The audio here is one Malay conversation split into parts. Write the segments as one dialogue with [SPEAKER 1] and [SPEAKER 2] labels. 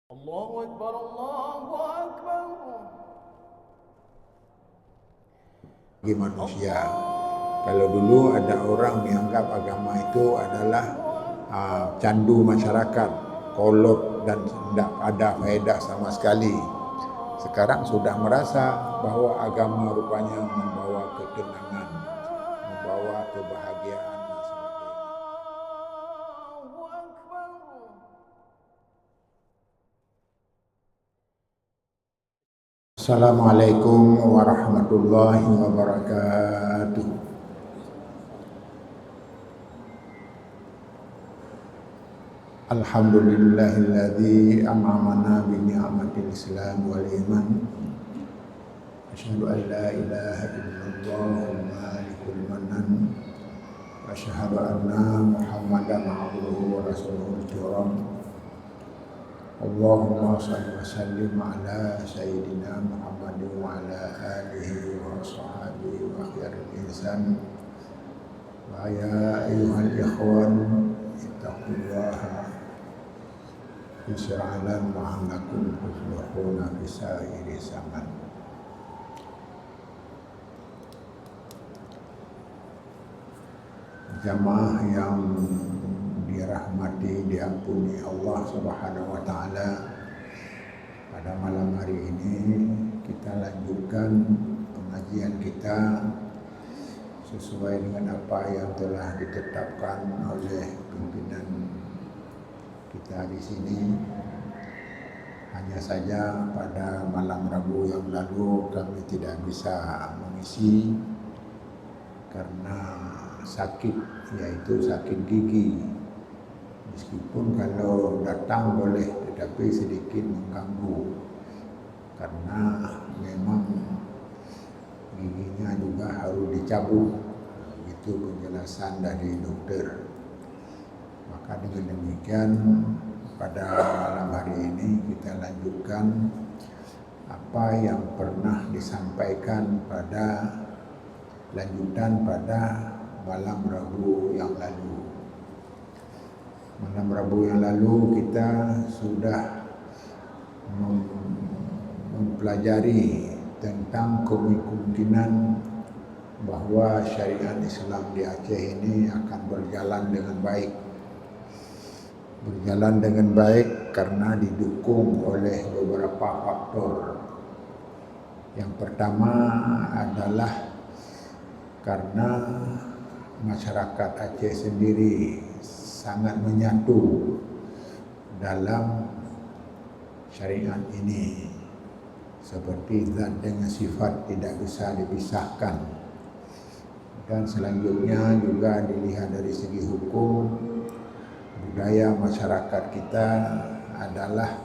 [SPEAKER 1] Allahu Akbar, Allahu Akbar.
[SPEAKER 2] Bagi manusia. Kalau dulu ada orang menganggap agama itu adalah candu masyarakat, kolot dan tidak ada faedah sama sekali. Sekarang sudah merasa bahwa agama rupanya membawa ketenangan, membawa kebahagiaan dan sebagainya.
[SPEAKER 1] Allahu Akbar.
[SPEAKER 2] Assalamualaikum warahmatullahi wabarakatuh. Alhamdulillahilladzi an'amana bi ni'matil Islam wal iman. Asyhadu an la ilaha illallah malikul manan. Wa asyhadu anna Muhammadan abduhu wa rasuluhul kiram. Allahumma shalli wa sallim ala sayyidina Muhammadin wa ala alihi wa sahbihi wa khairil insan. Wa ya ayyuhal ikhwan ittaqullaha Bismillah ma'alakum tuflihuna bisairi zaman. Jamaah yang dirahmati, diampuni Allah Subhanahu wa taala, pada malam hari ini kita lanjutkan pengajian kita sesuai dengan apa yang telah ditetapkan oleh pimpinan kita di sini. Hanya saja pada malam Rabu yang lalu kami tidak bisa mengisi karena sakit, yaitu sakit gigi. Meskipun kalau datang boleh, tetapi sedikit mengganggu karena memang giginya juga harus dicabut. Itu penjelasan dari dokter. Maka dengan demikian pada malam hari ini kita lanjutkan apa yang pernah disampaikan pada lanjutan pada malam Rabu yang lalu. Malam Rabu yang lalu kita sudah mempelajari tentang kemungkinan bahwa syariat Islam di Aceh ini akan berjalan dengan baik. Berjalan dengan baik karena didukung oleh beberapa faktor. Yang pertama adalah karena masyarakat Aceh sendiri sangat menyatu dalam syariat ini, seperti zat dengan sifat tidak bisa dipisahkan. Dan selanjutnya juga dilihat dari segi hukum, budaya masyarakat kita adalah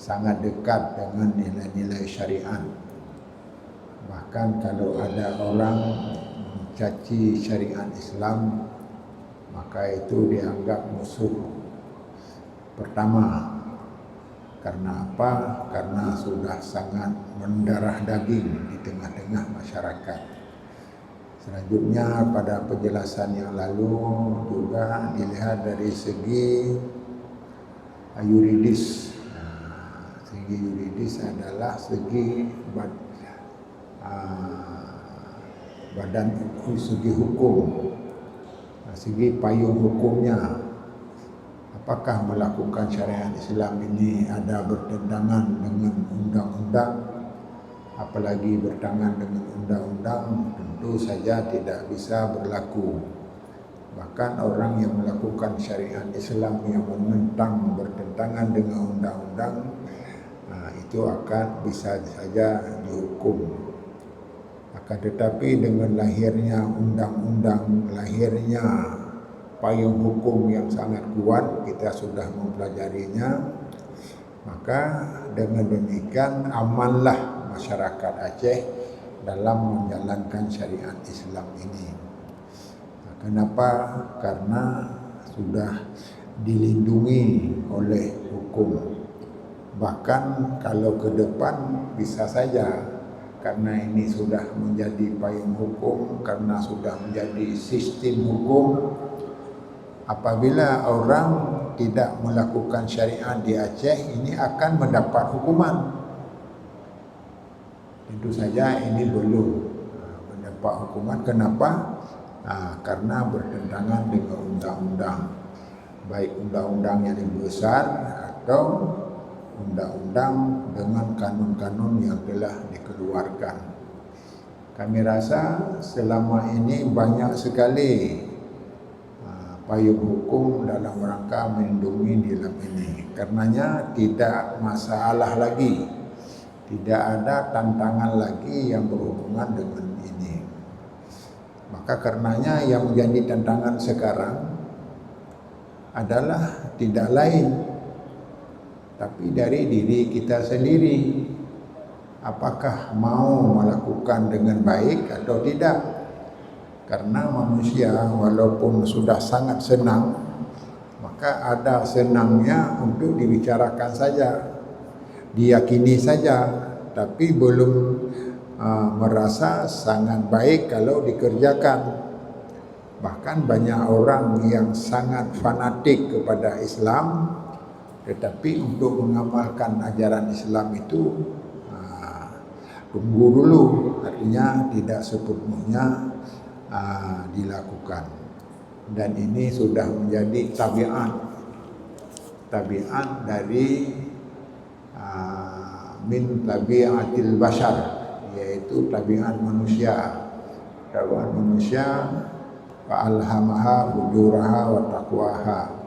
[SPEAKER 2] sangat dekat dengan nilai-nilai syariat. Bahkan kalau ada orang mencaci syariat Islam, maka itu dianggap musuh pertama. Karena apa? Karena sudah sangat mendarah daging di tengah-tengah masyarakat. Selanjutnya pada penjelasan yang lalu juga dilihat dari segi yuridis. Segi yuridis adalah segi badan segi hukum, segi payung hukumnya. Apakah melakukan syariat Islam ini ada bertentangan dengan undang-undang, apalagi bertentangan dengan undang-undang? Tentu saja tidak bisa berlaku. Bahkan orang yang melakukan syariat Islam yang menentang, bertentangan dengan undang-undang, itu akan bisa saja dihukum. Akan tetapi dengan lahirnya undang-undang, lahirnya payung hukum yang sangat kuat, kita sudah mempelajarinya, maka dengan demikian amanlah masyarakat Aceh dalam menjalankan syariat Islam ini. Kenapa? Karena sudah dilindungi oleh hukum. Bahkan kalau ke depan bisa saja, karena ini sudah menjadi payung hukum, karena sudah menjadi sistem hukum, apabila orang tidak melakukan syariat di Aceh ini akan mendapat hukuman. Tentu saja ini belum mendapat hukuman. Kenapa? Karena bertentangan dengan undang-undang, baik undang-undang yang lebih besar atau undang-undang dengan kanun-kanun yang telah dikeluarkan. Kami rasa selama ini banyak sekali payung hukum dalam rangka melindungi di dalam ini. Karenanya tidak masalah lagi, tidak ada tantangan lagi yang berhubungan dengan ini. Maka karenanya yang menjadi tantangan sekarang adalah tidak lain tapi dari diri kita sendiri. Apakah mau melakukan dengan baik atau tidak? Karena manusia walaupun sudah sangat senang, maka ada senangnya untuk dibicarakan saja, diyakini saja, tapi belum merasa sangat baik kalau dikerjakan. Bahkan banyak orang yang sangat fanatik kepada Islam, tetapi untuk mengamalkan ajaran Islam itu tunggu dulu, artinya tidak sepenuhnya dilakukan. Dan ini sudah menjadi tabiat dari min tabiatil bashar, yaitu tabiat manusia. Tabiat manusia fa alhamaha fujuraha wa taqwaha.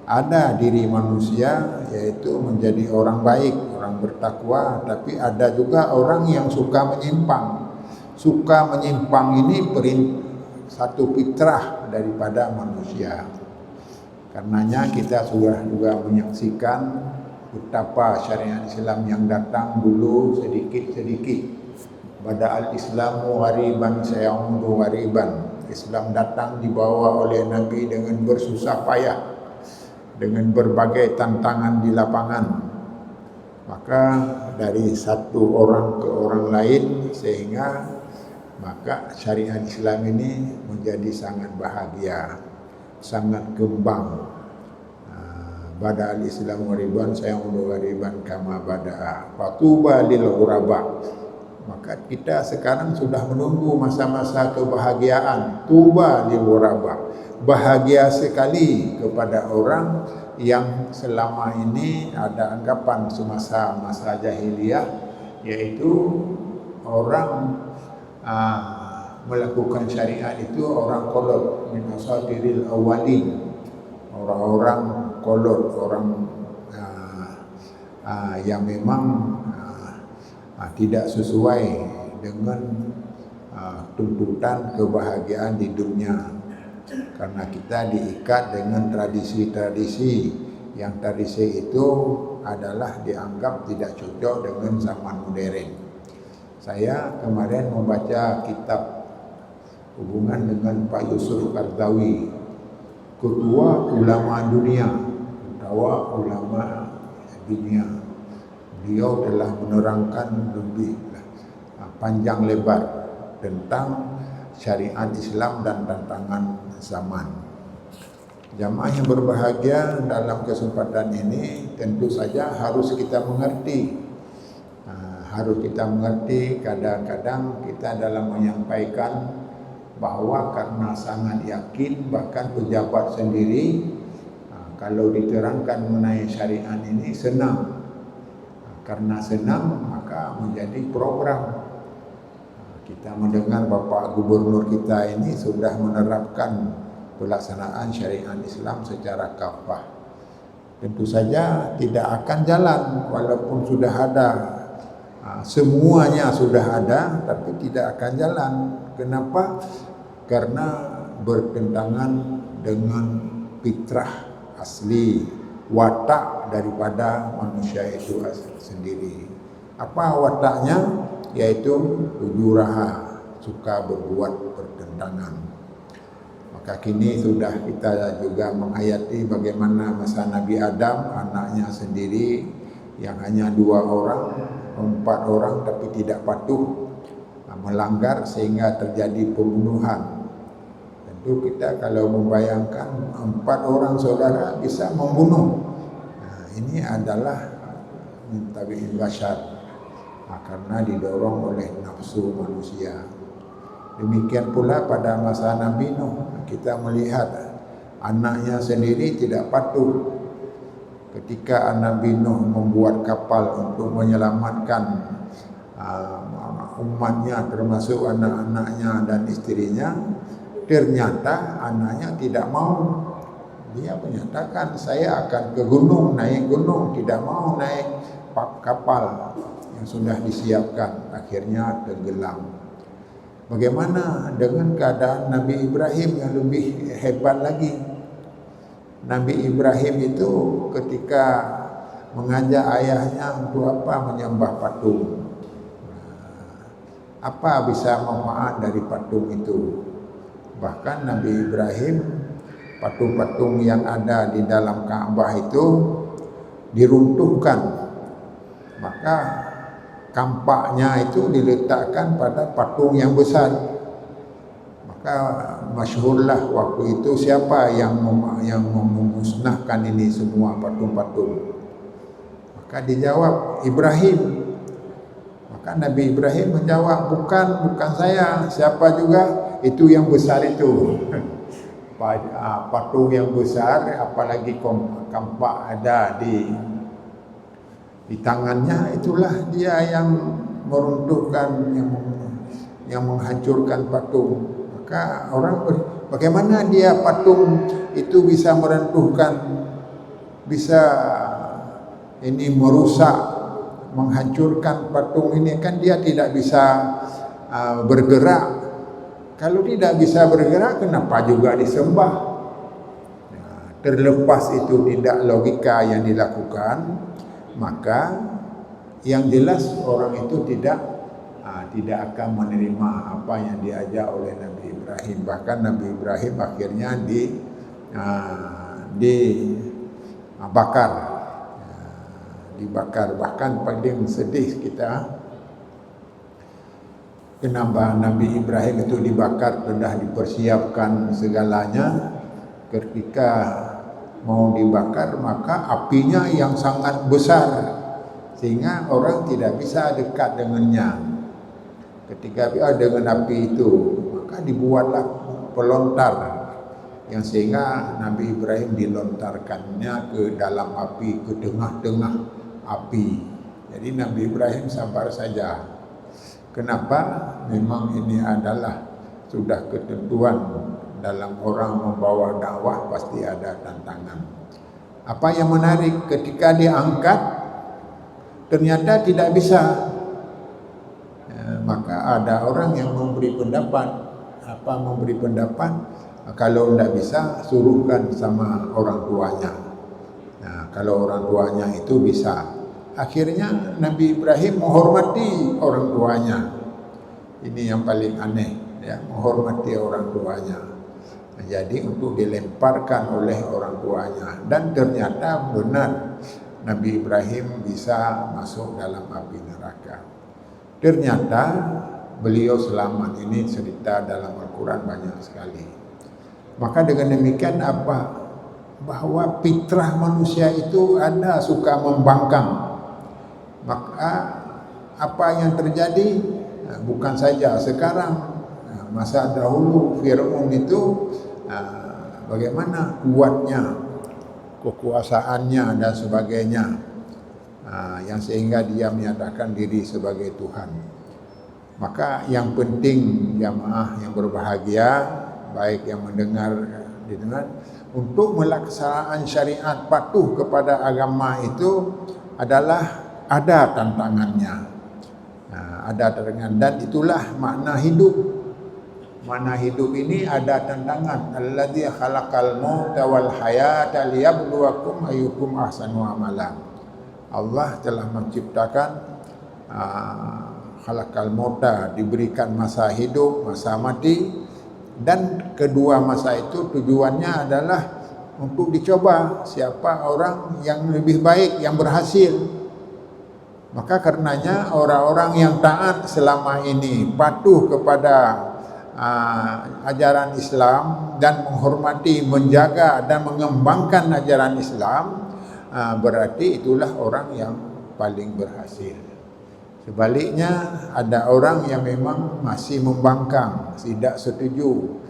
[SPEAKER 2] Ada diri manusia yaitu menjadi orang baik, orang bertakwa, tapi ada juga orang yang suka menyimpang. Suka menyimpang ini satu fitrah daripada manusia. Karenanya kita sudah juga menyaksikan betapa syariat Islam yang datang dulu sedikit-sedikit. Bada'al Islamu ghariban sayaudu ghariban. Islam datang dibawa oleh Nabi dengan bersusah payah, dengan berbagai tantangan di lapangan. Maka dari satu orang ke orang lain, sehingga maka syariat Islam ini menjadi sangat bahagia, sangat kembang. Bada'al Islamu ghariban sayaudu ghariban kama bada'a fatuba lil ghuraba. Maka kita sekarang sudah menunggu masa-masa kebahagiaan. Tuba lil ghuraba. Bahagia sekali kepada orang yang selama ini ada anggapan semasa masa jahiliyah, yaitu orang melakukan syariat itu orang kolot, min asatiril awalin, orang-orang kolot, orang yang memang tidak sesuai dengan tuntutan kebahagiaan di dunia. Karena kita diikat dengan tradisi-tradisi yang tradisi itu adalah dianggap tidak cocok dengan zaman modern. Saya kemarin membaca kitab hubungan dengan Pak Yusuf Qardawi, ketua ulama dunia, Beliau telah menerangkan lebih panjang lebar tentang syariat Islam dan tantangan zaman. Jamaah yang berbahagia, dalam kesempatan ini tentu saja harus kita mengerti. Kadang-kadang kita dalam menyampaikan bahwa karena sangat yakin, bahkan pejabat sendiri kalau diterangkan mengenai syariat ini senang. Karena senang maka menjadi program. Kita mendengar Bapak Gubernur kita ini sudah menerapkan pelaksanaan syariat Islam secara kafah. Tentu saja tidak akan jalan walaupun sudah ada, semuanya sudah ada, tapi tidak akan jalan. Kenapa? Karena bertentangan dengan fitrah asli, watak daripada manusia itu sendiri. Apa wataknya? Yaitu ujuraha, suka berbuat pertentangan. Maka kini sudah kita juga menghayati bagaimana masa Nabi Adam, anaknya sendiri yang hanya 2 orang, 4 orang tapi tidak patuh, melanggar sehingga terjadi pembunuhan. Dan Itu kita kalau membayangkan 4 orang saudara bisa membunuh. Nah, ini adalah min tabi'il bashar. Karena didorong oleh nafsu manusia. Demikian pula pada masa Nabi Nuh, kita melihat anaknya sendiri tidak patuh. Ketika Nabi Nuh membuat kapal untuk menyelamatkan umatnya, termasuk anak-anaknya dan istrinya, ternyata anaknya tidak mau. Dia menyatakan, saya akan ke gunung, naik gunung, tidak mau naik kapal yang sudah disiapkan. Akhirnya tenggelam. Bagaimana dengan keadaan Nabi Ibrahim yang lebih hebat lagi? Nabi Ibrahim itu ketika mengajak ayahnya untuk apa? Menyembah patung. Apa bisa manfaat dari patung itu? Bahkan Nabi Ibrahim, patung-patung yang ada di dalam Ka'bah itu diruntuhkan. Maka kampaknya itu diletakkan pada patung yang besar. Maka masyhurlah waktu itu siapa yang memusnahkan ini semua patung-patung. Maka dijawab Ibrahim. Maka Nabi Ibrahim menjawab, bukan saya, siapa juga? Itu yang besar itu. Patung yang besar, apalagi kampak ada di tangannya, itulah dia yang meruntuhkan, yang menghancurkan patung. Maka orang bagaimana dia patung itu bisa meruntuhkan, bisa ini merusak, menghancurkan patung ini, kan dia tidak bisa bergerak. Kalau tidak bisa bergerak, kenapa juga disembah? Nah, terlepas itu tidak logika yang dilakukan, maka yang jelas orang itu tidak akan menerima apa yang diajak oleh Nabi Ibrahim. Bahkan Nabi Ibrahim akhirnya dibakar. Bahkan paling sedih kita, kenapa Nabi Ibrahim itu dibakar, sudah dipersiapkan segalanya. Ketika mau dibakar, maka apinya yang sangat besar sehingga orang tidak bisa dekat dengannya. Ketika dengan api itu, maka dibuatlah pelontar yang sehingga Nabi Ibrahim dilontarkannya ke dalam api, ke tengah-tengah api. Jadi Nabi Ibrahim sabar saja. Kenapa? Memang ini adalah sudah ketentuan dalam orang membawa dakwah, pasti ada tantangan. Apa yang menarik, ketika diangkat ternyata tidak bisa. Maka ada orang yang memberi pendapat. Kalau tidak bisa, suruhkan sama orang tuanya. Nah, kalau orang tuanya itu bisa. Akhirnya Nabi Ibrahim menghormati orang tuanya. Ini yang paling aneh, ya, menghormati orang tuanya. Nah, jadi untuk dilemparkan oleh orang tuanya, dan ternyata benar Nabi Ibrahim bisa masuk dalam api neraka. Ternyata beliau selamat. Ini cerita dalam Al-Quran banyak sekali. Maka dengan demikian apa? Bahwa fitrah manusia itu ada suka membangkang. Maka apa yang terjadi, bukan saja sekarang, masa dahulu Fir'aun itu bagaimana kuatnya, kekuasaannya dan sebagainya, yang sehingga dia menyatakan diri sebagai Tuhan. Maka yang penting jamaah yang berbahagia, baik yang mendengar, untuk melaksanakan syariat, patuh kepada agama itu adalah ada tantangannya. Ada tantangan, dan itulah makna hidup. Makna hidup ini ada tantangan. Alladzi khalaqal mauta wal hayata liyabluwakum ayyukum ahsanu amala. Allah telah menciptakan khalaqal mauta, diberikan masa hidup, masa mati, dan kedua masa itu tujuannya adalah untuk dicoba siapa orang yang lebih baik, yang berhasil. Maka karenanya orang-orang yang taat selama ini, patuh kepada ajaran Islam dan menghormati, menjaga dan mengembangkan ajaran Islam, berarti itulah orang yang paling berhasil. Sebaliknya, ada orang yang memang masih membangkang, tidak setuju.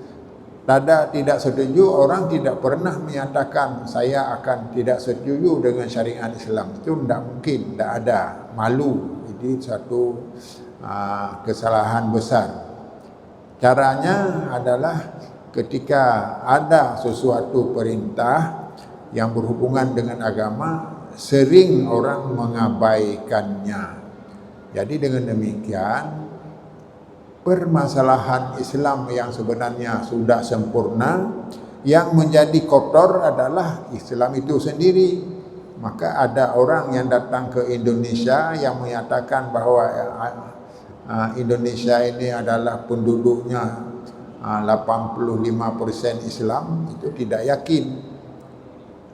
[SPEAKER 2] Tidak setuju, orang tidak pernah menyatakan saya akan tidak setuju dengan syariat Islam. Itu tidak mungkin, tidak ada. Malu. Jadi satu kesalahan besar. Caranya adalah ketika ada sesuatu perintah yang berhubungan dengan agama, sering orang mengabaikannya. Jadi dengan demikian, permasalahan Islam yang sebenarnya sudah sempurna, yang menjadi kotor adalah Islam itu sendiri. Maka ada orang yang datang ke Indonesia yang menyatakan bahwa Indonesia ini adalah penduduknya 85% Islam, itu tidak yakin.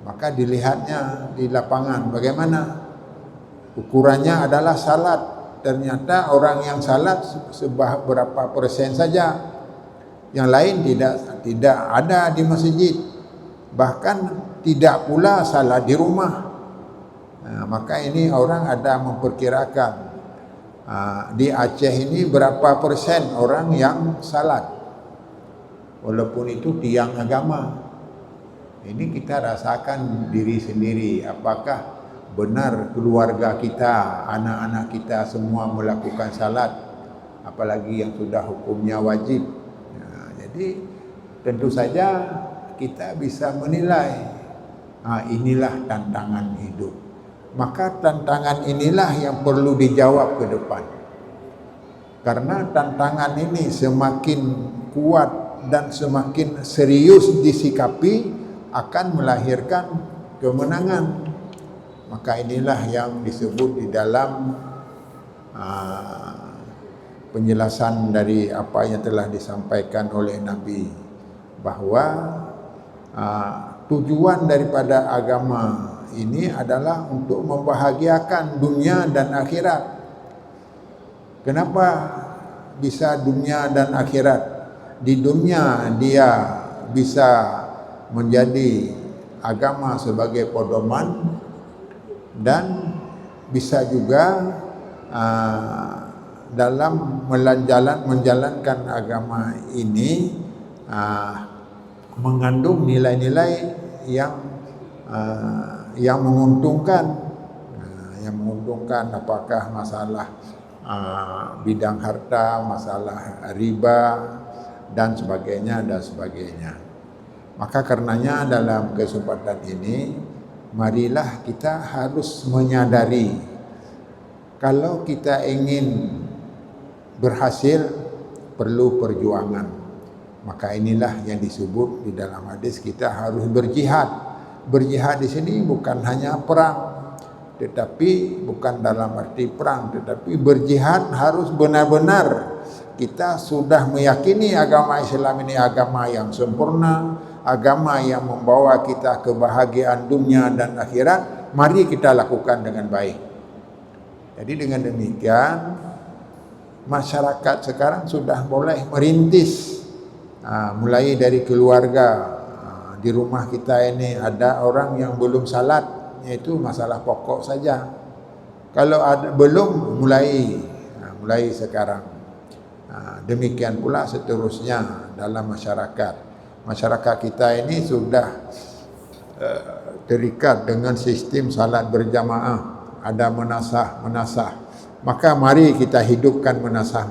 [SPEAKER 2] Maka dilihatnya di lapangan bagaimana ukurannya adalah salat. Ternyata orang yang salat berapa persen saja, yang lain tidak ada di masjid, bahkan tidak pula salat di rumah. Maka ini orang ada memperkirakan di Aceh ini berapa persen orang yang salat, walaupun itu tiang agama. Ini kita rasakan diri sendiri, apakah benar keluarga kita, anak-anak kita semua melakukan salat, apalagi yang sudah hukumnya wajib. Jadi tentu saja kita bisa menilai, inilah tantangan hidup. Maka tantangan inilah yang perlu dijawab ke depan. Karena tantangan ini semakin kuat dan semakin serius disikapi akan melahirkan kemenangan. Maka inilah yang disebut di dalam penjelasan dari apa yang telah disampaikan oleh Nabi, bahwa tujuan daripada agama ini adalah untuk membahagiakan dunia dan akhirat. Kenapa bisa dunia dan akhirat? Di dunia dia bisa menjadi agama sebagai pedoman, dan bisa juga dalam menjalankan agama ini mengandung nilai-nilai yang menguntungkan, apakah masalah bidang harta, masalah riba dan sebagainya. Maka karenanya dalam kesempatan ini, marilah kita harus menyadari, kalau kita ingin berhasil perlu perjuangan. Maka inilah yang disebut di dalam hadis, kita harus berjihad. Berjihad di sini bukan hanya perang, tetapi bukan dalam arti perang, tetapi berjihad harus benar-benar kita sudah meyakini agama Islam ini agama yang sempurna, agama yang membawa kita kebahagiaan dunia dan akhirat. Mari kita lakukan dengan baik. Jadi dengan demikian, masyarakat sekarang sudah mulai merintis, mulai dari keluarga. Di rumah kita ini ada orang yang belum salat, yaitu masalah pokok saja. Kalau ada belum, mulai sekarang. Demikian pula seterusnya dalam masyarakat. Masyarakat kita ini sudah terikat dengan sistem salat berjamaah. Ada menasah. Maka mari kita hidupkan menasah.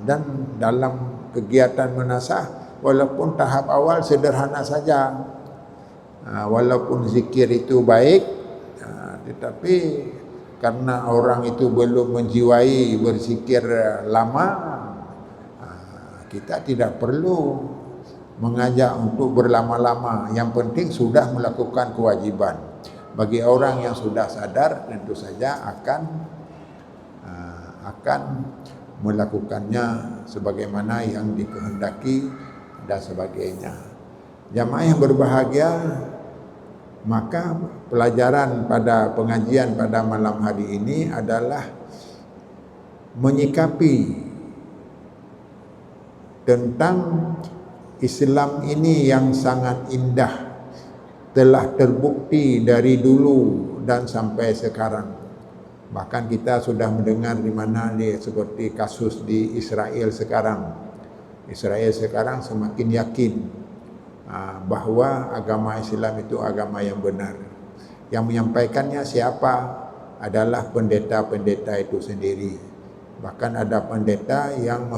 [SPEAKER 2] Dan dalam kegiatan menasah, walaupun tahap awal sederhana saja, walaupun zikir itu baik, tetapi karena orang itu belum menjiwai berzikir lama, kita tidak perlu mengajak untuk berlama-lama. Yang penting sudah melakukan kewajiban. Bagi orang yang sudah sadar, tentu saja akan melakukannya sebagaimana yang dikehendaki dan sebagainya. Jamaah yang berbahagia, maka pelajaran pada pengajian pada malam hari ini adalah menyikapi tentang Islam ini yang sangat indah, telah terbukti dari dulu dan sampai sekarang. Bahkan kita sudah mendengar di mana seperti kasus di Israel sekarang. Israel sekarang semakin yakin bahwa agama Islam itu agama yang benar. Yang menyampaikannya siapa? Adalah pendeta-pendeta itu sendiri. Bahkan ada pendeta yang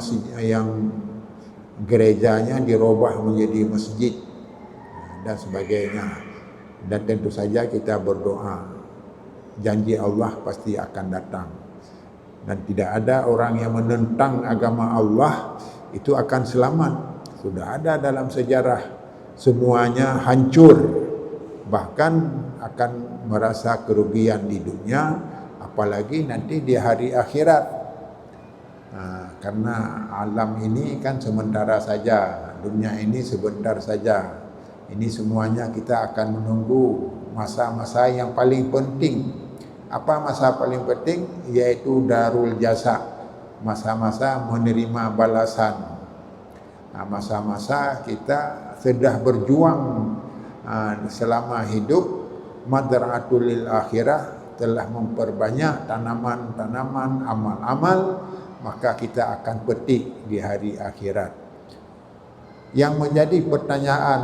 [SPEAKER 2] gerejanya dirubah menjadi masjid dan sebagainya. Dan tentu saja kita berdoa, janji Allah pasti akan datang. Dan tidak ada orang yang menentang agama Allah itu akan selamat. Sudah ada dalam sejarah, semuanya hancur, bahkan akan merasa kerugian di dunia, apalagi nanti di hari akhirat. Karena alam ini kan sementara saja, dunia ini sebentar saja. Ini semuanya kita akan menunggu masa-masa yang paling penting. Apa masa paling penting? Yaitu darul jaza, masa-masa menerima balasan. Masa-masa kita sudah berjuang selama hidup, madra'atul lil akhirah, telah memperbanyak tanaman-tanaman amal-amal, maka kita akan petik di hari akhirat. Yang menjadi pertanyaan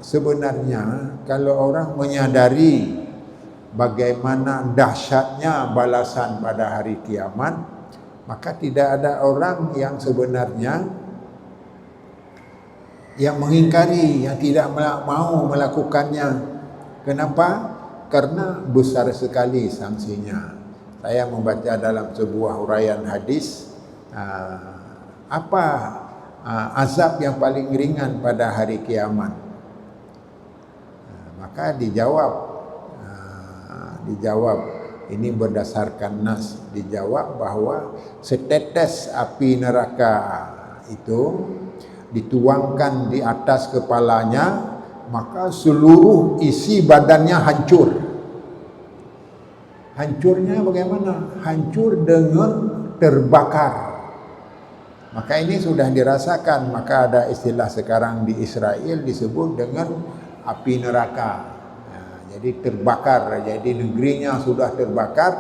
[SPEAKER 2] sebenarnya, kalau orang menyadari bagaimana dahsyatnya balasan pada hari kiamat, maka tidak ada orang yang sebenarnya yang mengingkari, yang tidak mau melakukannya. Kenapa? Karena besar sekali sanksinya. Saya membaca dalam sebuah huraian hadis, apa azab yang paling ringan pada hari kiamat? Maka dijawab, ini berdasarkan nas, dijawab bahwa setetes api neraka itu dituangkan di atas kepalanya, maka seluruh isi badannya hancur. Hancurnya bagaimana? Hancur dengan terbakar. Maka ini sudah dirasakan. Maka ada istilah sekarang di Israel disebut dengan api neraka. Jadi terbakar. Jadi negerinya sudah terbakar.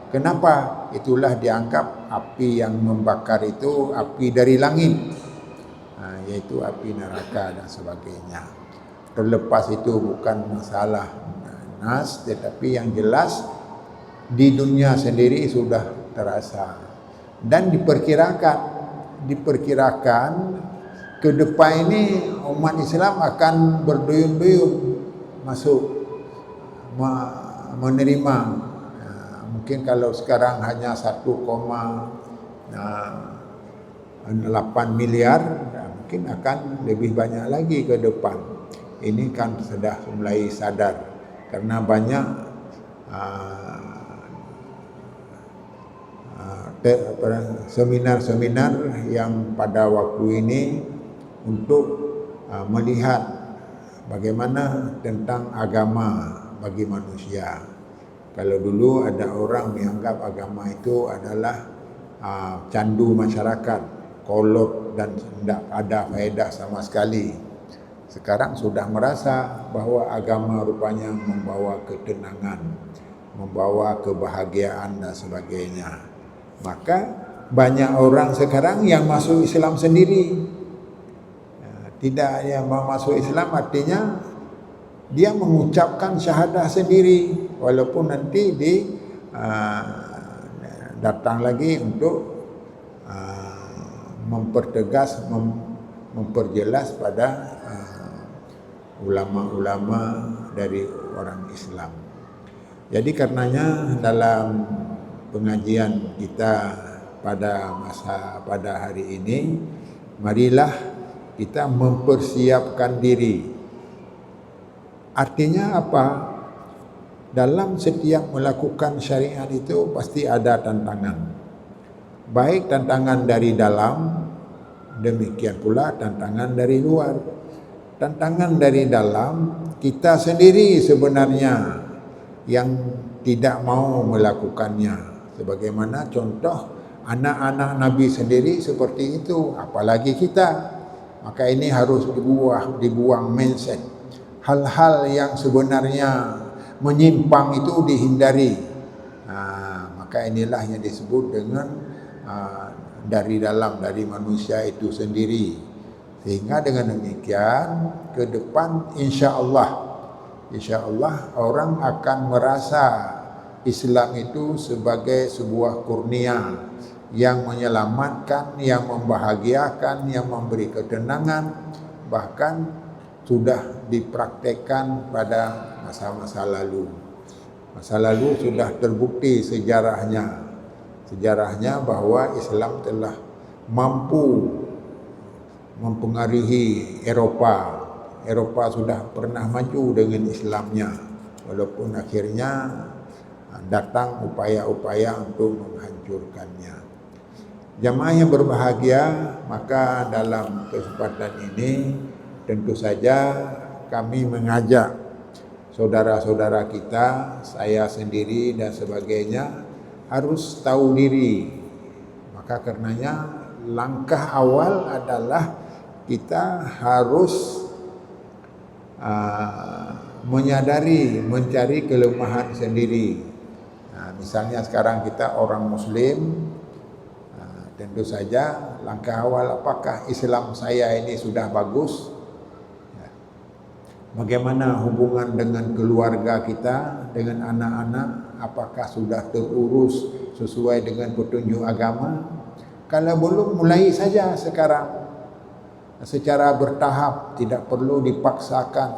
[SPEAKER 2] Kenapa? Itulah dianggap api yang membakar itu api dari langit, yaitu api neraka dan sebagainya. Terlepas itu bukan masalah nas, tetapi yang jelas di dunia sendiri sudah terasa. Dan diperkirakan ke depan ini umat Islam akan berduyun-duyun masuk menerima. Mungkin kalau sekarang hanya 1,8 miliar, mungkin akan lebih banyak lagi ke depan. Ini kan sudah mulai sadar, karena banyak seminar-seminar yang pada waktu ini untuk melihat bagaimana tentang agama bagi manusia. Kalau dulu ada orang menganggap agama itu adalah candu masyarakat, kolot dan tidak ada faedah sama sekali. Sekarang sudah merasa bahwa agama rupanya membawa ketenangan, membawa kebahagiaan dan sebagainya. Maka banyak orang sekarang yang masuk Islam sendiri. Tidak yang mau masuk Islam artinya dia mengucapkan syahadah sendiri, walaupun nanti datang lagi untuk mempertegas, memperjelas pada ulama-ulama dari orang Islam. Jadi karenanya dalam pengajian kita pada hari ini, marilah kita mempersiapkan diri. Artinya apa? Dalam setiap melakukan syariat itu pasti ada tantangan. Baik tantangan dari dalam, demikian pula tantangan dari luar. Tantangan dari dalam, kita sendiri sebenarnya yang tidak mau melakukannya. Sebagaimana contoh anak-anak Nabi sendiri seperti itu, apalagi kita. Maka ini harus dibuang mindset. Hal-hal yang sebenarnya menyimpang itu dihindari. Maka inilah yang disebut dengan dari dalam, dari manusia itu sendiri. Sehingga dengan demikian ke depan insya Allah orang akan merasa Islam itu sebagai sebuah kurnia yang menyelamatkan, yang membahagiakan, yang memberi ketenangan, bahkan sudah dipraktekkan pada masa-masa lalu. Masa lalu sudah terbukti sejarahnya bahwa Islam telah mampu mempengaruhi Eroppa sudah pernah maju dengan Islamnya, walaupun akhirnya datang upaya-upaya untuk menghancurkannya. Jamaah yang berbahagia, maka dalam kesempatan ini tentu saja kami mengajak saudara-saudara kita, saya sendiri dan sebagainya harus tahu diri. Maka karenanya langkah awal adalah kita harus menyadari, mencari kelemahan sendiri. Misalnya sekarang kita orang Muslim, tentu saja langkah awal, apakah Islam saya ini sudah bagus? Bagaimana hubungan dengan keluarga kita, dengan anak-anak, apakah sudah terurus sesuai dengan petunjuk agama? Kalau belum, mulai saja sekarang. Secara bertahap, tidak perlu dipaksakan,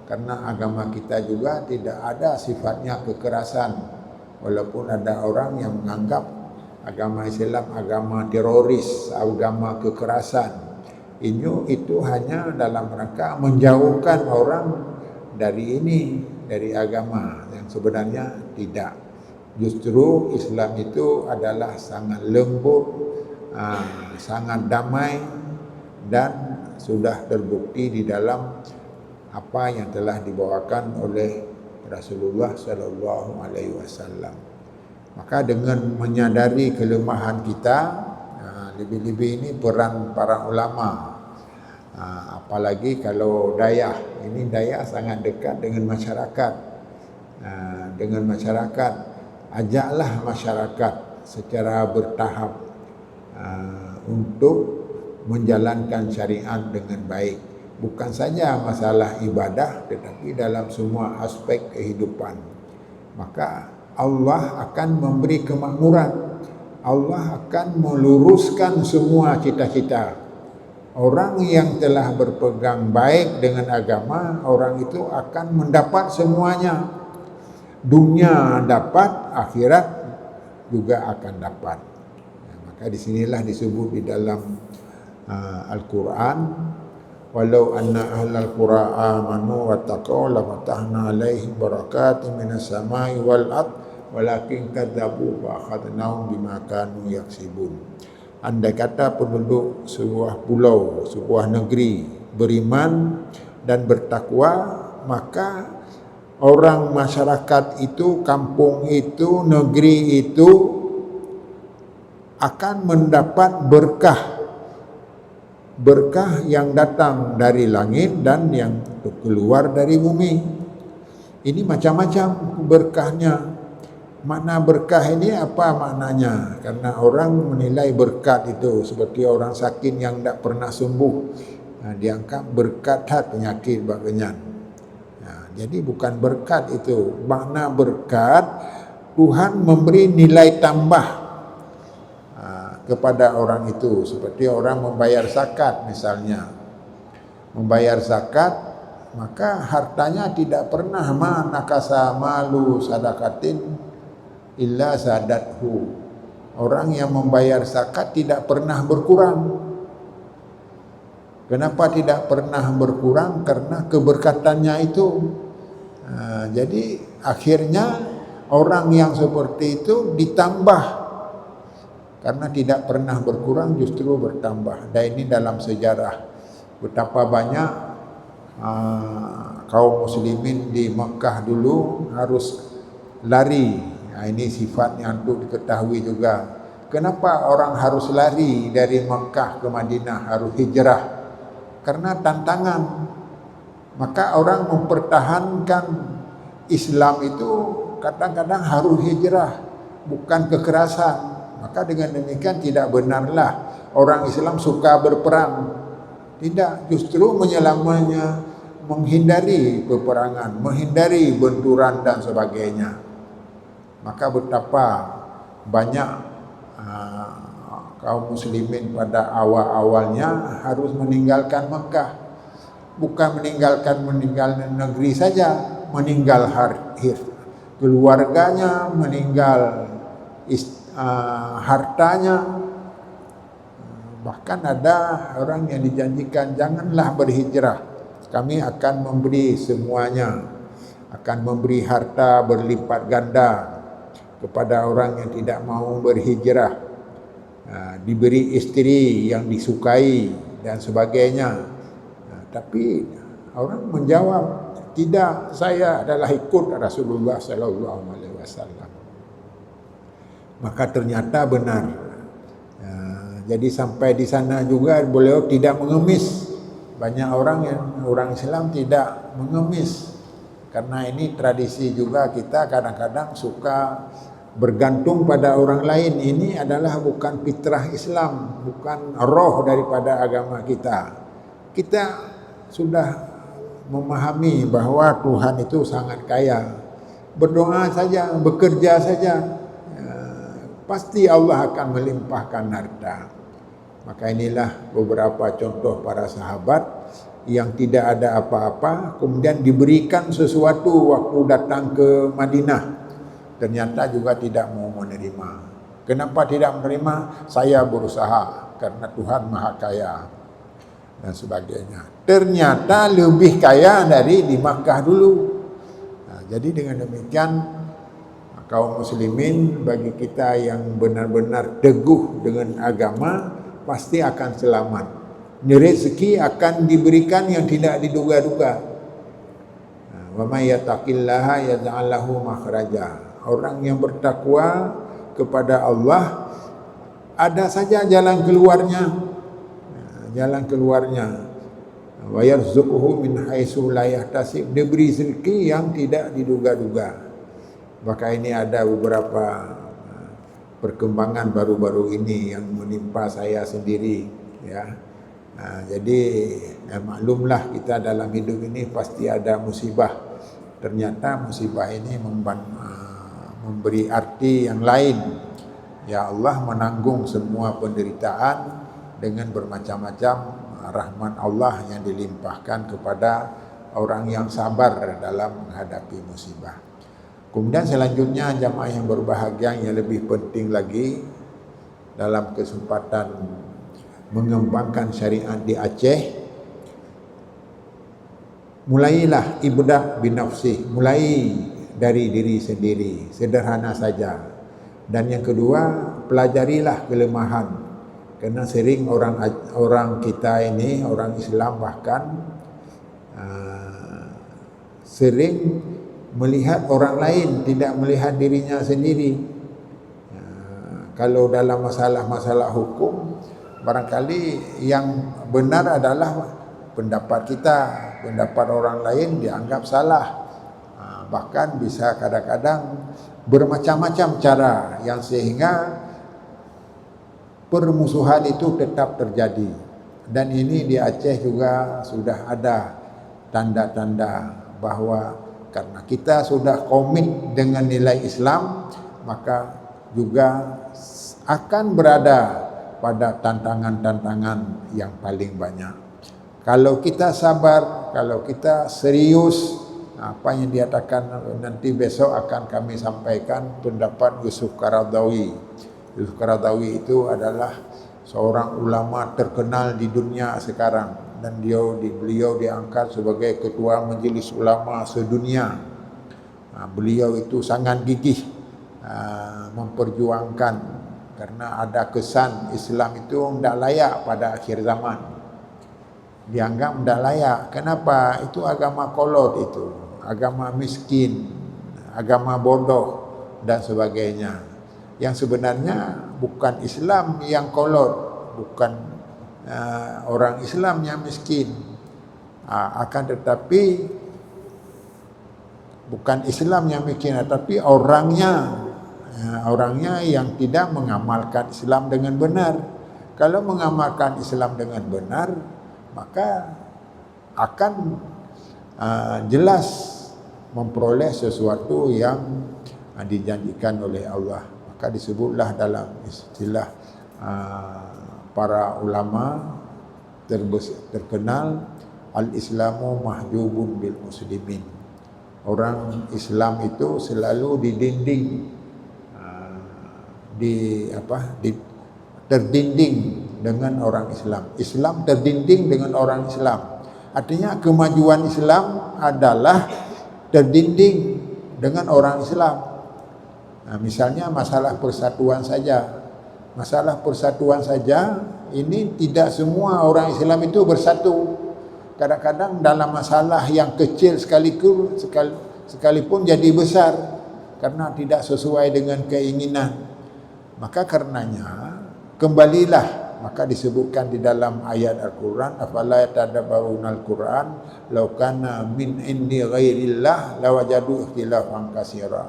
[SPEAKER 2] karena agama kita juga tidak ada sifatnya kekerasan. Walaupun ada orang yang menganggap agama Islam agama teroris, agama kekerasan. Itu hanya dalam rangka menjauhkan orang dari agama, yang sebenarnya tidak. Justru Islam itu adalah sangat lembut, sangat damai, dan sudah terbukti di dalam apa yang telah dibawakan oleh Rasulullah sallallahu alaihi wasallam. Maka dengan menyadari kelemahan kita, lebih-lebih ini peran para ulama. Apalagi kalau dayah, ini dayah sangat dekat dengan masyarakat. Ajaklah masyarakat secara bertahap untuk menjalankan syariat dengan baik. Bukan saja masalah ibadah, tetapi dalam semua aspek kehidupan. Maka Allah akan memberi kemakmuran. Allah akan meluruskan semua cita-cita. Orang yang telah berpegang baik dengan agama, orang itu akan mendapat semuanya. Dunia dapat, akhirat juga akan dapat. Maka disinilah disebut di dalam Al-Quran, walau anna ahlal qura amanu wattaqau lafatahna alaihim barakatin minas samai wal ard walakin kadzabu fa akhadnahum bima kanu yaksibun. Andai kata penduduk sebuah pulau, sebuah negeri beriman dan bertakwa, maka orang masyarakat itu, kampung itu, negeri itu akan mendapat berkah yang datang dari langit dan yang keluar dari bumi. Ini macam-macam berkahnya. Makna berkah ini apa maknanya? Karena orang menilai berkat itu seperti orang sakit yang tidak pernah sembuh, dianggap berkat penyakit bagian. Jadi bukan berkat itu. Makna berkat, Tuhan memberi nilai tambah kepada orang itu, seperti orang membayar zakat misalnya. Membayar zakat, maka hartanya tidak pernah nakasa malu sadaqatin illa zadathu. Orang yang membayar zakat tidak pernah berkurang. Kenapa tidak pernah berkurang? Karena keberkatannya itu. Jadi akhirnya orang yang seperti itu ditambah. Karena tidak pernah berkurang, justru bertambah. Dan ini dalam sejarah betapa banyak kaum muslimin di Mekah dulu harus lari. Ini sifatnya untuk diketahui juga. Kenapa orang harus lari dari Mekah ke Madinah, harus hijrah? karena tantangan. Maka orang mempertahankan Islam itu kadang-kadang harus hijrah, bukan kekerasan. Maka dengan demikian tidak benarlah orang Islam suka berperang. Tidak, justru menyelamanya menghindari peperangan, menghindari benturan dan sebagainya. Maka betapa banyak kaum muslimin pada awal-awalnya harus meninggalkan Mekah. Bukan meninggal negeri saja, meninggal keluarganya, meninggal hartanya. Bahkan ada orang yang dijanjikan, janganlah berhijrah, kami akan memberi semuanya, akan memberi harta berlipat ganda kepada orang yang tidak mau berhijrah, diberi istri yang disukai dan sebagainya. Tapi orang menjawab, tidak, saya adalah ikut Rasulullah sallallahu alaihi wasallam. Maka ternyata benar. Jadi sampai di sana juga beliau tidak mengemis. Banyak orang Islam tidak mengemis. Karena ini tradisi juga, kita kadang-kadang suka bergantung pada orang lain. Ini adalah bukan fitrah Islam, bukan roh daripada agama kita. Kita sudah memahami bahwa Tuhan itu sangat kaya. Berdoa saja, bekerja saja, pasti Allah akan melimpahkan harta. Maka inilah beberapa contoh para sahabat yang tidak ada apa-apa, kemudian diberikan sesuatu waktu datang ke Madinah. Ternyata juga tidak mau menerima. Kenapa tidak menerima? Saya berusaha, karena Tuhan Maha Kaya dan sebagainya. Ternyata lebih kaya dari di Makkah dulu. Jadi dengan demikian, kaum muslimin, bagi kita yang benar-benar teguh dengan agama, pasti akan selamat. Rezeki akan diberikan yang tidak diduga-duga. Wa may yattaqillaha yaj'al lahu makhraja. Orang yang bertakwa kepada Allah, ada saja jalan keluarnya. Jalan keluarnya. Wa yarzuquhu min haitsu la yahtasib. Diberi rezeki yang tidak diduga-duga. Maka ini ada beberapa perkembangan baru-baru ini yang menimpa saya sendiri, ya. Jadi maklumlah, kita dalam hidup ini pasti ada musibah. Ternyata musibah ini memberi arti yang lain. Ya Allah menanggung semua penderitaan dengan bermacam-macam rahmat Allah yang dilimpahkan kepada orang yang sabar dalam menghadapi musibah. Kemudian selanjutnya jamaah yang berbahagia, yang lebih penting lagi dalam kesempatan mengembangkan syariat di Aceh, mulailah ibdah binafsih, mulai dari diri sendiri, sederhana saja. Dan yang kedua, pelajarilah kelemahan. Karena sering orang kita ini, orang Islam bahkan sering melihat orang lain, tidak melihat dirinya sendiri. Kalau dalam masalah-masalah hukum, barangkali yang benar adalah pendapat kita, pendapat orang lain dianggap salah. Bahkan bisa kadang-kadang bermacam-macam cara yang sehingga permusuhan itu tetap terjadi. Dan ini di Aceh juga sudah ada tanda-tanda bahwa karena kita sudah komit dengan nilai Islam, maka juga akan berada pada tantangan-tantangan yang paling banyak. Kalau kita sabar, kalau kita serius, apa yang dikatakan nanti besok akan kami sampaikan pendapat Yusuf Qaradawi. Yusuf Qaradawi itu adalah seorang ulama terkenal di dunia sekarang. Dan beliau diangkat sebagai ketua majelis ulama sedunia. Beliau itu sangat gigih memperjuangkan, karena ada kesan Islam itu tidak layak pada akhir zaman. Dianggap tidak layak. Kenapa? Itu agama kolot, itu agama miskin, agama bodoh dan sebagainya. Yang sebenarnya bukan Islam yang kolot, bukan orang Islam yang miskin. Akan tetapi bukan Islam yang miskin, tetapi orangnya yang tidak mengamalkan Islam dengan benar. Kalau mengamalkan Islam dengan benar, maka akan jelas memperoleh sesuatu yang dijanjikan oleh Allah. Maka disebutlah dalam istilah para ulama terkenal, al-Islamu mahjubun bil muslimin. Orang Islam itu selalu didinding, terdinding dengan orang Islam. Islam terdinding dengan orang Islam. Artinya kemajuan Islam adalah terdinding dengan orang Islam. Misalnya masalah persatuan saja. Masalah persatuan saja, ini tidak semua orang Islam itu bersatu. Kadang-kadang dalam masalah yang kecil sekalipun jadi besar karena tidak sesuai dengan keinginan. Maka karenanya kembalilah. Maka disebutkan di dalam ayat Al-Quran, afala yatadabbaruna al-Quran law kana min indi ghairillah lawajadu ikhtilafan katsira.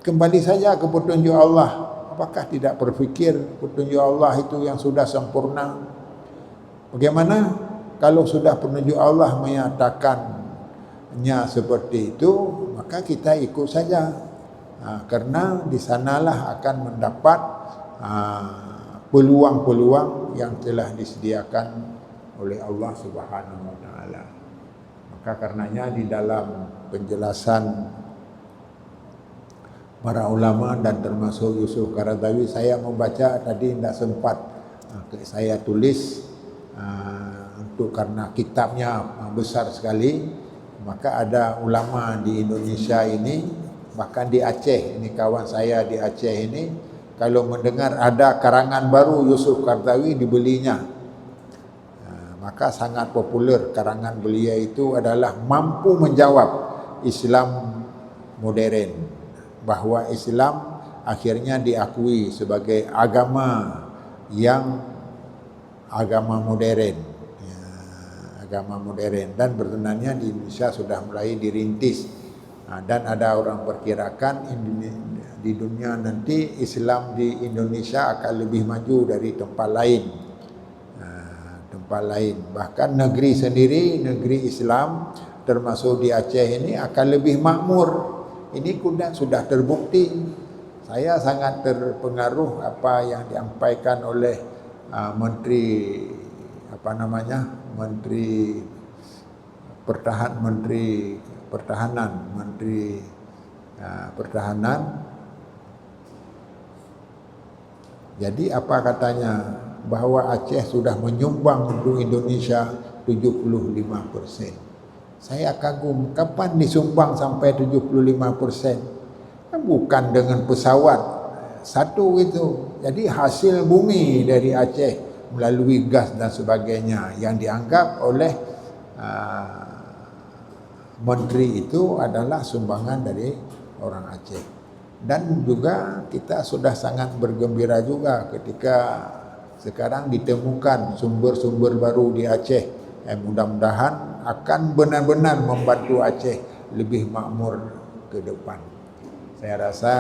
[SPEAKER 2] Kembali saja ke petunjuk Allah. Apakah tidak berfikir petunjuk Allah itu yang sudah sempurna? Bagaimana kalau sudah petunjuk Allah menyatakannya seperti itu, maka kita ikut saja. Karena di sanalah akan mendapat peluang-peluang yang telah disediakan oleh Allah Subhanahu wa taala. Maka karenanya di dalam penjelasan para ulama dan termasuk Yusuf Qaradawi, saya membaca tadi tidak sempat saya tulis karena kitabnya besar sekali. Maka ada ulama di Indonesia ini, bahkan di Aceh, ini kawan saya di Aceh ini, kalau mendengar ada karangan baru Yusuf Qaradawi dibelinya. Maka sangat populer karangan beliau itu adalah mampu menjawab Islam modern, bahwa Islam akhirnya diakui sebagai agama modern, agama modern, dan sebenarnya di Indonesia sudah mulai dirintis. Dan ada orang perkirakan di dunia nanti Islam di Indonesia akan lebih maju dari tempat lain. Bahkan negeri sendiri, negeri Islam termasuk di Aceh ini akan lebih makmur. Ini sudah terbukti. Saya sangat terpengaruh apa yang disampaikan oleh Menteri Pertahanan. Jadi apa katanya? Bahwa Aceh sudah menyumbang untuk Indonesia 75%. Saya kagum, kapan disumbang sampai 75%? Kan bukan dengan pesawat satu itu. Jadi hasil bumi dari Aceh melalui gas dan sebagainya yang dianggap oleh menteri itu adalah sumbangan dari orang Aceh. Dan juga kita sudah sangat bergembira juga ketika sekarang ditemukan sumber-sumber baru di Aceh. Mudah-mudahan akan benar-benar membantu Aceh lebih makmur ke depan. Saya rasa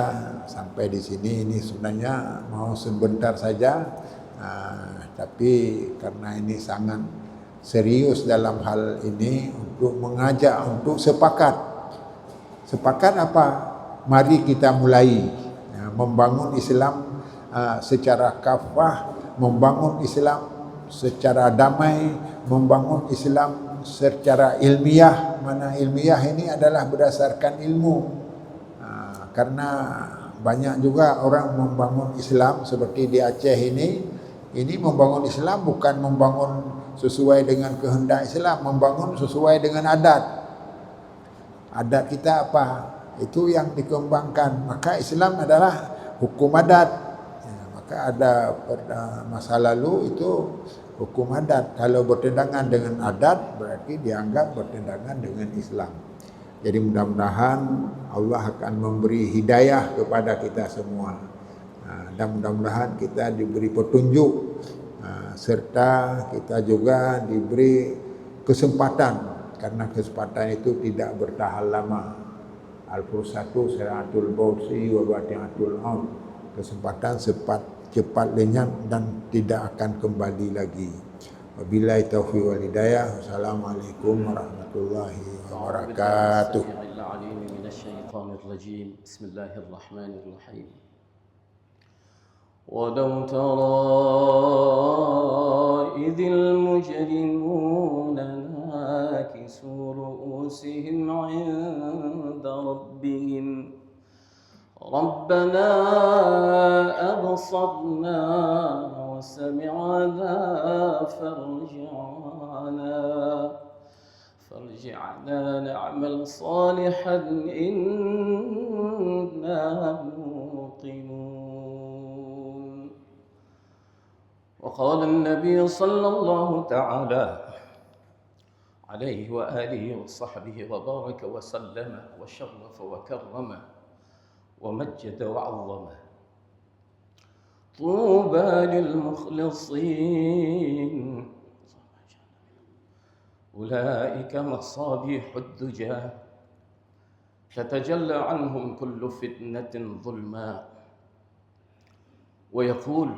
[SPEAKER 2] sampai di sini ini sebenarnya mau sebentar saja, tapi karena ini sangat serius dalam hal ini untuk mengajak untuk sepakat. Sepakat apa? Mari kita mulai membangun Islam secara kafah, membangun Islam secara damai, membangun Islam secara ilmiah. Mana ilmiah ini adalah berdasarkan ilmu. Karena banyak juga orang membangun Islam seperti di Aceh ini membangun Islam bukan membangun sesuai dengan kehendak Islam, membangun sesuai dengan adat. Adat kita apa? Itu yang dikembangkan. Maka Islam adalah hukum adat. Maka ada masa lalu itu hukum adat. Kalau bertentangan dengan adat berarti dianggap bertentangan dengan Islam. Jadi mudah-mudahan Allah akan memberi hidayah kepada kita semua. Dan mudah-mudahan kita diberi petunjuk serta kita juga diberi kesempatan, karena kesempatan itu tidak bertahan lama. Al-fursatu siratul bausi wa bati'atul maut. Kesempatan cepat lenyap dan tidak akan kembali lagi. Wabillahi taufiq wal hidayah. Wassalamualaikum warahmatullahi wabarakatuh.
[SPEAKER 1] Bismillahirrahmanirrahim. ولو ترى إذ المجرمون ناكسوا رؤوسهم عند ربهم ربنا أبصرنا وسمعنا فارجعنا نعمل صالحا إنا موقنون. وقال النبي صلى الله تعالى عليه وآله وصحبه وبارك وسلم وشرف وكرم ومجد وعظم: طوبى للمخلصين أولئك مصابيح الدجى تتجلى عنهم كل فتنة ظلماء. ويقول: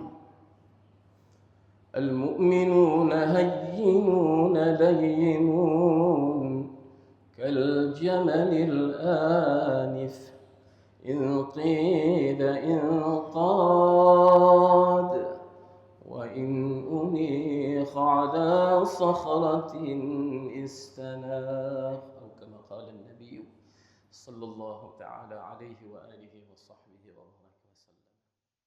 [SPEAKER 1] المؤمنون هينون لينون كالجمل الآنف إن قيل انقاد وإن أنيخ على صخرة استناخ، أو كما قال النبي صلى الله تعالى عليه وآله وصحبه.